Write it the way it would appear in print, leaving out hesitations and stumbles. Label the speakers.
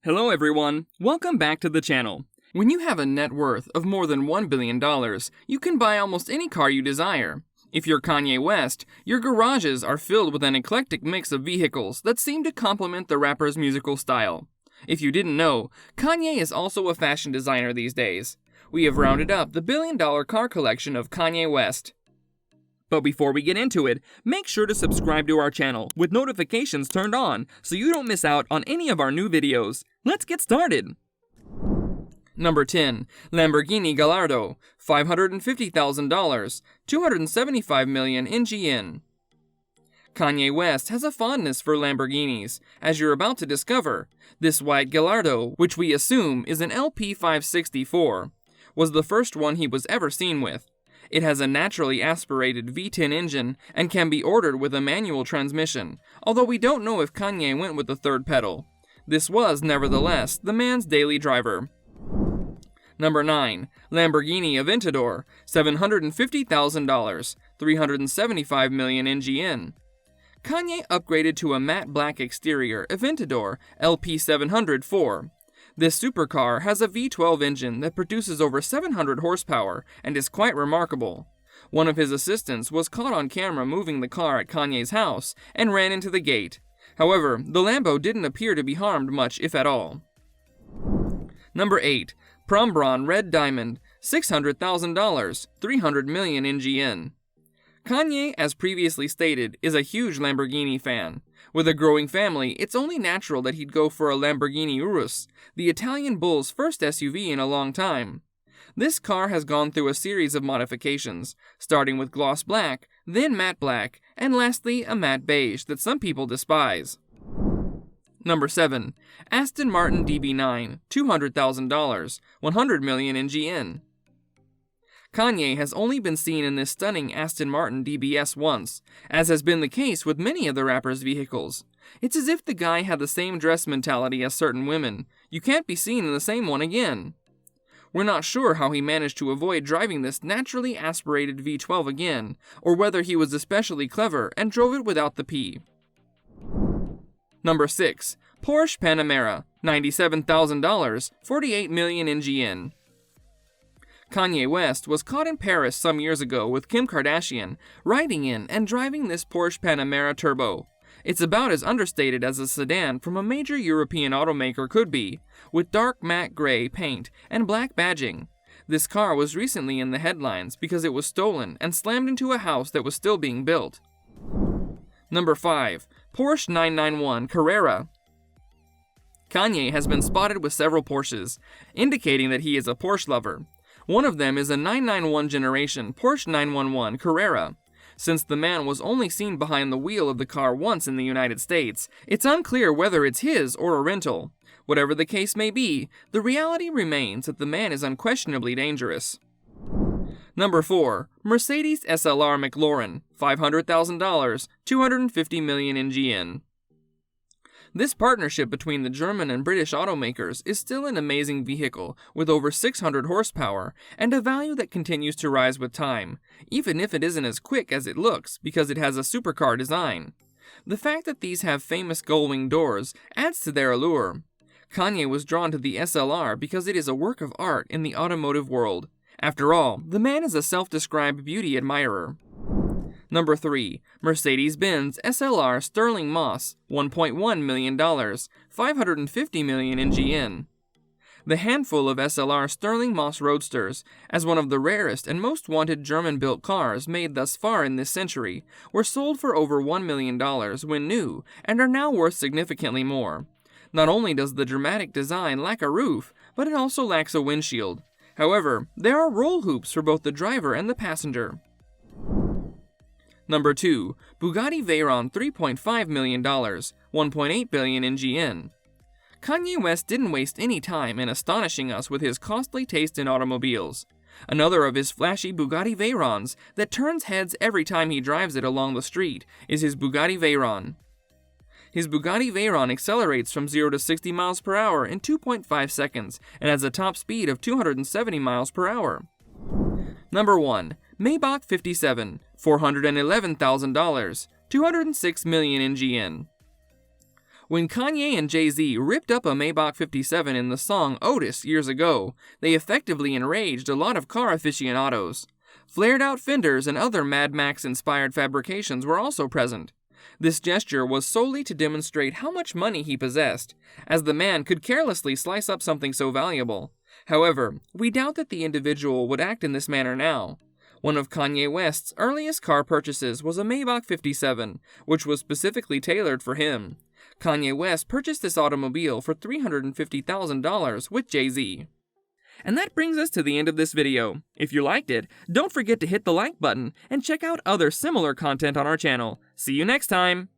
Speaker 1: Hello everyone, welcome back to the channel. When you have a net worth of more than $1 billion, you can buy almost any car you desire. If you're Kanye West, your garages are filled with an eclectic mix of vehicles that seem to complement the rapper's musical style. If you didn't know, Kanye is also a fashion designer these days. We have rounded up the billion-dollar car collection of Kanye West. But before we get into it, make sure to subscribe to our channel with notifications turned on so you don't miss out on any of our new videos. Let's get started! Number 10. Lamborghini Gallardo, $550,000, 275 million NGN. Kanye West has a fondness for Lamborghinis, as you're about to discover. This white Gallardo, which we assume is an LP564, was the first one he was ever seen with. It has a naturally aspirated V10 engine and can be ordered with a manual transmission, although we don't know if Kanye went with the third pedal. This was, nevertheless, the man's daily driver. Number 9. Lamborghini Aventador, $750,000, 375 million NGN. Kanye upgraded to a matte black exterior Aventador LP700 This supercar has a V12 engine that produces over 700 horsepower and is quite remarkable. One of his assistants was caught on camera moving the car at Kanye's house and ran into the gate. However, the Lambo didn't appear to be harmed much, if at all. Number 8. Prombron Red Diamond, $600,000, 300 million NGN. Kanye, as previously stated, is a huge Lamborghini fan. With a growing family, it's only natural that he'd go for a Lamborghini Urus, the Italian Bull's first SUV in a long time. This car has gone through a series of modifications, starting with gloss black, then matte black, and lastly a matte beige that some people despise. Number 7. Aston Martin DB9, $200,000, 100 million NGN. Kanye has only been seen in this stunning Aston Martin DBS once, as has been the case with many of the rapper's vehicles. It's as if the guy had the same dress mentality as certain women. You can't be seen in the same one again. We're not sure how he managed to avoid driving this naturally aspirated V12 again, or whether he was especially clever and drove it without the P. Number 6. Porsche Panamera, $97,000, 48 million NGN. Kanye West was caught in Paris some years ago with Kim Kardashian, riding in and driving this Porsche Panamera Turbo. It's about as understated as a sedan from a major European automaker could be, with dark matte gray paint and black badging. This car was recently in the headlines because it was stolen and slammed into a house that was still being built. Number 5. Porsche 991 Carrera. Kanye has been spotted with several Porsches, indicating that he is a Porsche lover. One of them is a 991 generation Porsche 911 Carrera. Since the man was only seen behind the wheel of the car once in the United States, it's unclear whether it's his or a rental. Whatever the case may be, the reality remains that the man is unquestionably dangerous. Number 4. Mercedes SLR McLaren, $500,000, 250 million NGN. This partnership between the German and British automakers is still an amazing vehicle with over 600 horsepower and a value that continues to rise with time, even if it isn't as quick as it looks because it has a supercar design. The fact that these have famous gull-wing doors adds to their allure. Kanye was drawn to the SLR because it is a work of art in the automotive world. After all, the man is a self-described beauty admirer. Number 3. Mercedes-Benz SLR Sterling Moss, $1.1 million, 550 million NGN. The handful of SLR Sterling Moss Roadsters, as one of the rarest and most wanted German-built cars made thus far in this century, were sold for over $1 million when new and are now worth significantly more. Not only does the dramatic design lack a roof, but it also lacks a windshield. However, there are roll hoops for both the driver and the passenger. Number 2. Bugatti Veyron $3.5 million, 1.8 billion NGN. Kanye West didn't waste any time in astonishing us with his costly taste in automobiles. Another of his flashy Bugatti Veyrons that turns heads every time he drives it along the street is his Bugatti Veyron. His Bugatti Veyron accelerates from 0 to 60 miles per hour in 2.5 seconds and has a top speed of 270 miles per hour. Number 1. Maybach 57, $411,000, 206 million NGN. When Kanye and Jay-Z ripped up a Maybach 57 in the song Otis years ago, they effectively enraged a lot of car aficionados. Flared-out fenders and other Mad Max-inspired fabrications were also present. This gesture was solely to demonstrate how much money he possessed, as the man could carelessly slice up something so valuable. However, we doubt that the individual would act in this manner now. One of Kanye West's earliest car purchases was a Maybach 57, which was specifically tailored for him. Kanye West purchased this automobile for $350,000 with Jay-Z. And that brings us to the end of this video. If you liked it, don't forget to hit the like button and check out other similar content on our channel. See you next time!